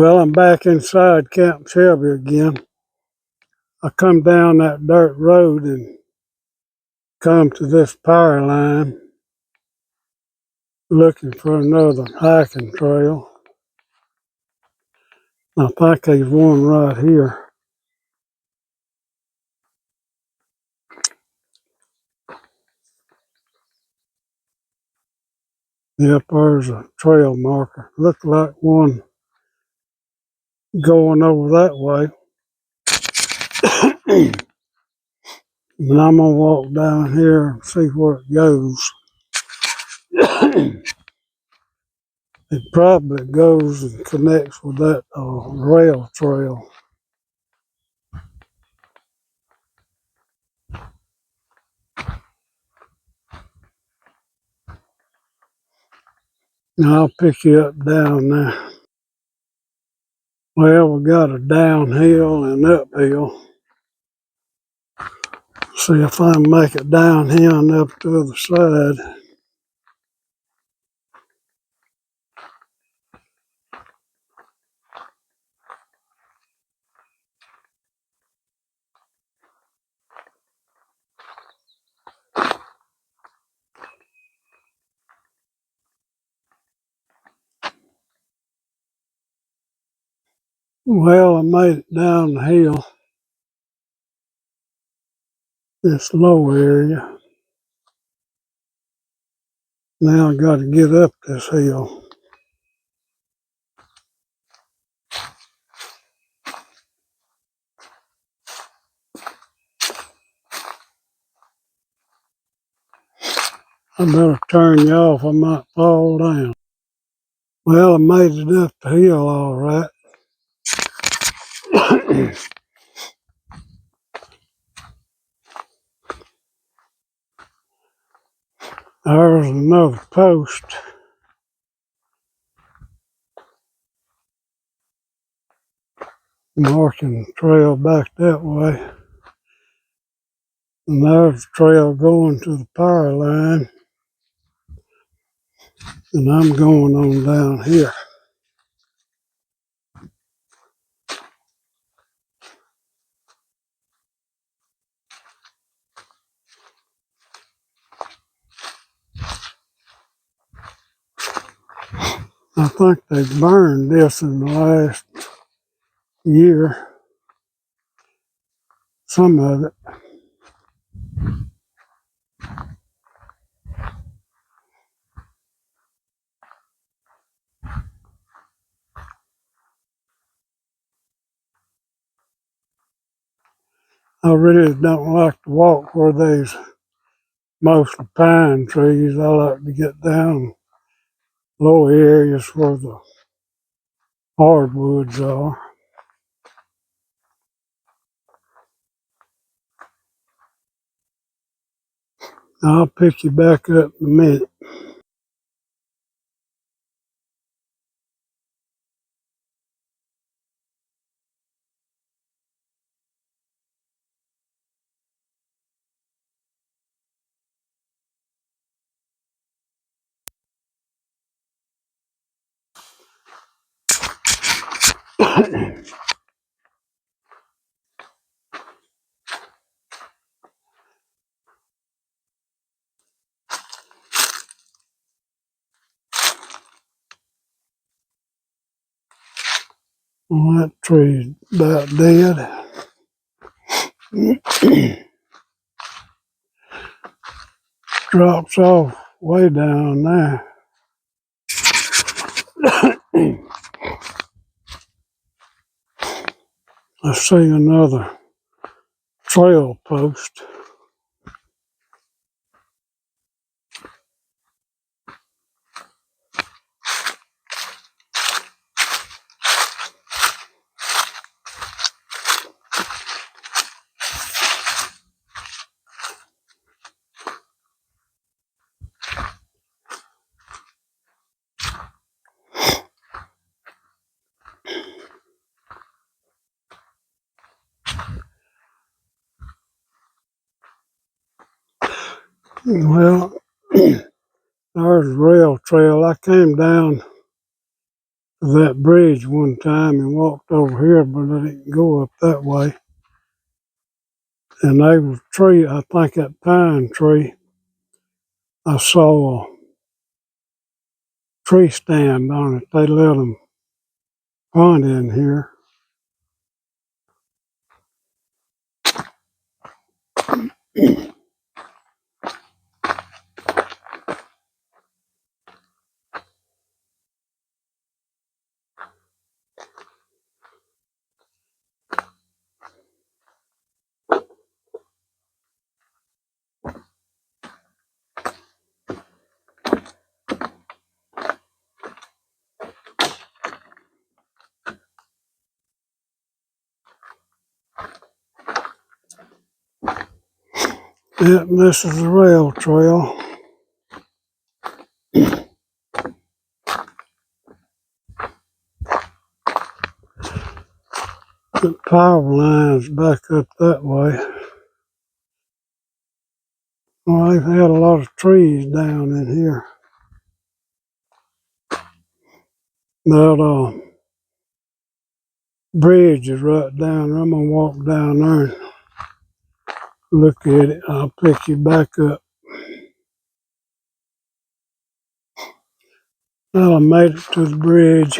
Well, I'm back inside Camp Shelby again. I come down that dirt road and come to this power line looking for another hiking trail. I think there's one right here. Yep, there's a trail marker. Look like one going over that way. But I'm gonna walk down here and see where it goes. It probably goes and connects with that rail trail. Now I'll pick you up down there. Well, we got a downhill and uphill. See if I can make it down here and up to the other side. Well, I made it down the hill, this low area. Now I got to get up this hill. I better turn you off, I might fall down. Well, I made it up the hill all right. There's another post marking the trail back that way. And there's the trail going to the power line. And I'm going on down here. I think they burned this in the last year, some of it. I really don't like to walk where there's mostly pine trees. I like to get down low areas where the hardwoods are. I'll pick you back up in a minute. Well, that tree's about dead. Drops off way down there. I see another trail post. Well, there's a rail trail. I came down to that bridge one time and walked over here, but I didn't go up that way. And there was a tree, I think that pine tree, I saw a tree stand on it. They let them hunt in here. Yeah, and this is the rail trail. The power line's back up that way. Well, they've had a lot of trees down in here. That bridge is right down there. I'm gonna walk down there and look at it. I'll pick you back up. Well, I made it to the bridge.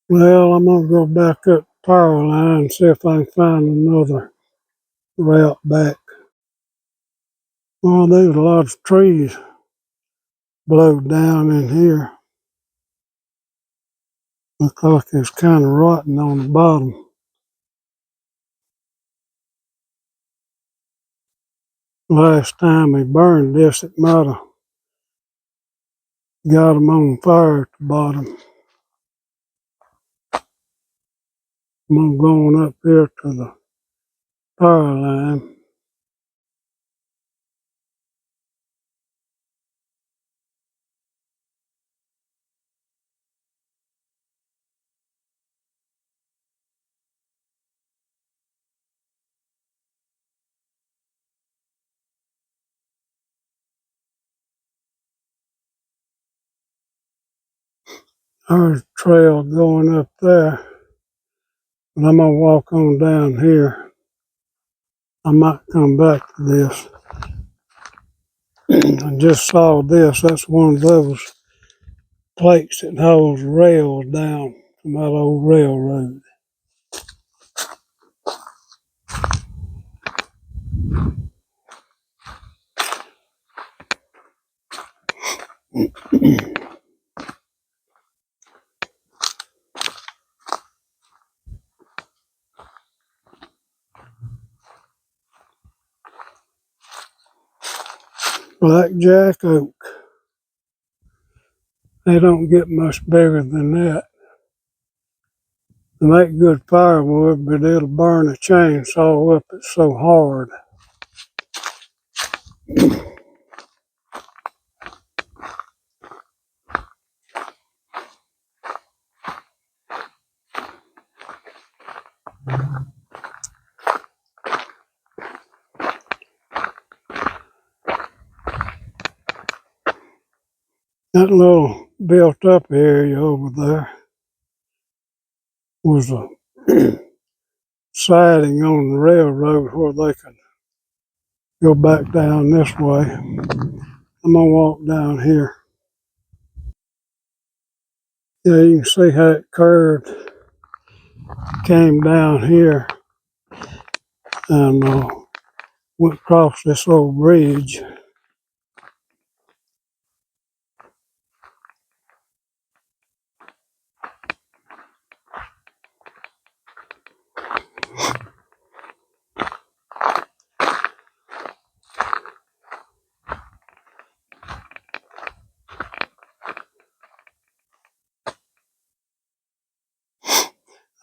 Well, I'm gonna go back up the power line and see if I can find another route back. Well, there's a lot of trees blowed down in here. Looks like it's kind of rotten on the bottom. Last time we burned this, it might have got them on fire at the bottom. I'm going up here to the power line. There's a trail going up there, but I'm gonna walk on down here. I might come back to this. I just saw this. That's one of those plates that holds rails down from that old railroad. Blackjack oak. They don't get much bigger than that. They make good firewood, but it'll burn a chainsaw up. It's so hard. That little built up area over there was a siding on the railroad where they could go back down this way. I'm gonna walk down here. Yeah, you can see how it curved, came down here. and went across this old bridge.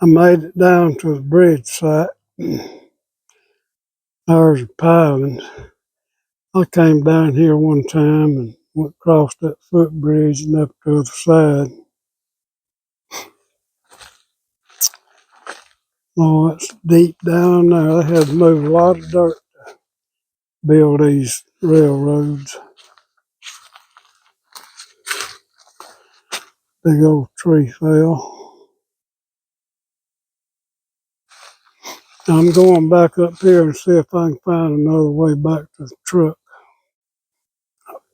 I made it down to the bridge site. There's a piling. I came down here one time and went across that footbridge and up to the other side. Oh, it's deep down there. They had to move a lot of dirt to build these railroads. Big old tree fell. I'm going back up here and see if I can find another way back to the truck.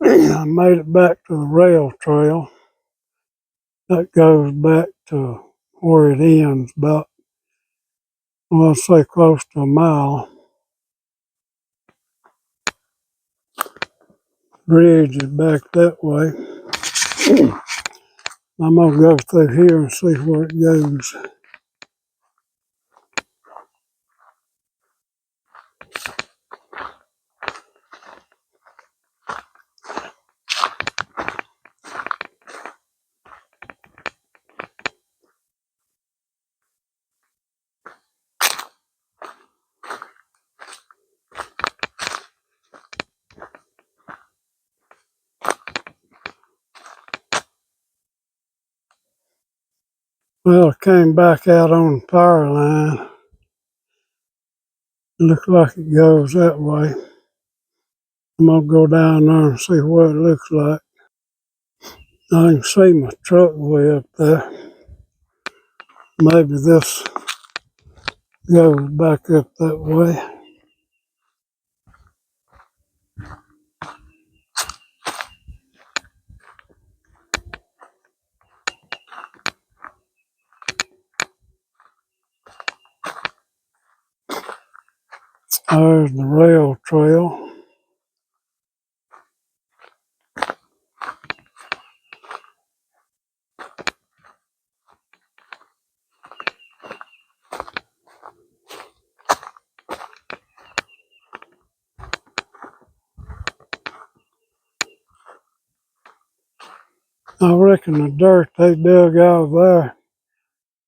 I made it back to the rail trail. That goes back to where it ends, about, well, I'd say close to a mile. Bridge is back that way. I'm gonna go through here and see where it goes. Well, I came back out on the power line. It looks like it goes that way. I'm gonna go down there and see what it looks like. I can see my truck way up there. Maybe this goes back up that way. There's the rail trail. I reckon the dirt they dug out of there,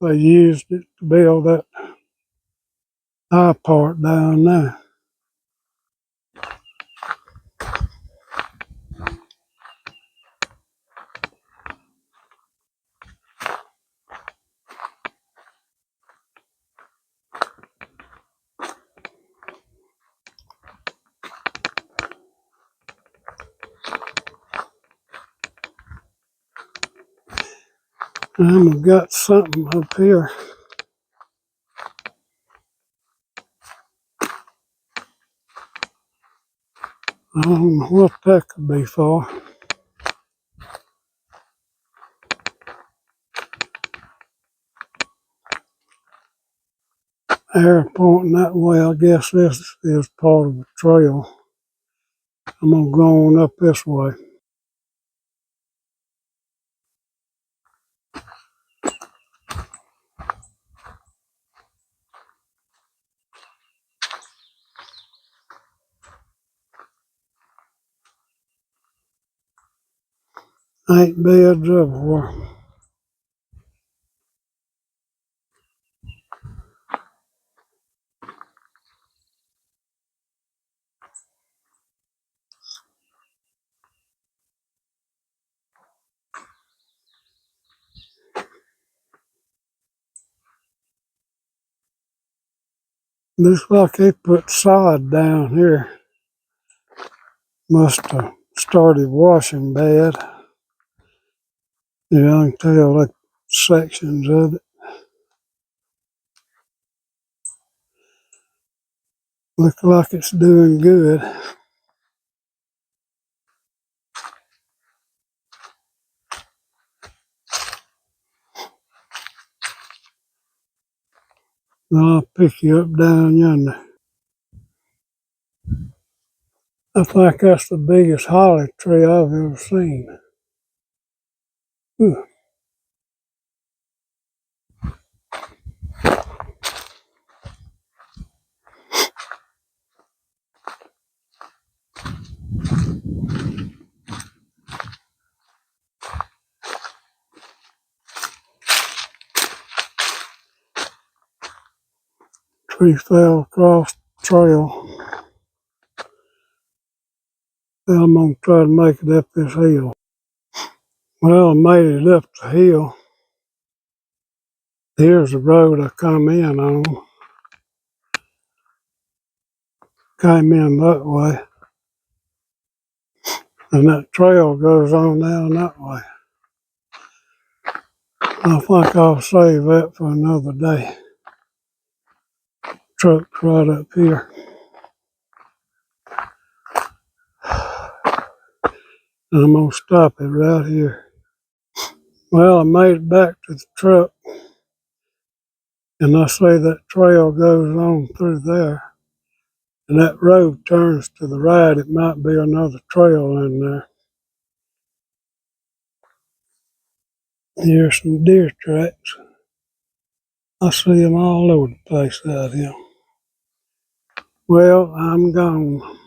they used it to build that high part down there. And we've got something up here. I don't know what that could be for. Air pointing that way. I guess this is part of the trail. I'm gonna go on up this way. Ain't beds everywhere. Looks like they put sod down here. Must have started washing bad. Yeah, I can tell like sections of it. Look like it's doing good. I'll pick you up down yonder. I think that's the biggest holly tree I've ever seen. Ooh. Tree fell across the trail. Well, I'm gonna try to make it up this hill. Well, I made it up the hill. Here's the road I come in on. Came in that way. And that trail goes on down that way. I think I'll save that for another day. Truck's right up here. And I'm gonna stop it right here. Well, I made it back to the truck. And I say that trail goes on through there. And that road turns to the right. It might be another trail in there. Here's some deer tracks. I see them all over the place out here. Well, I'm gone.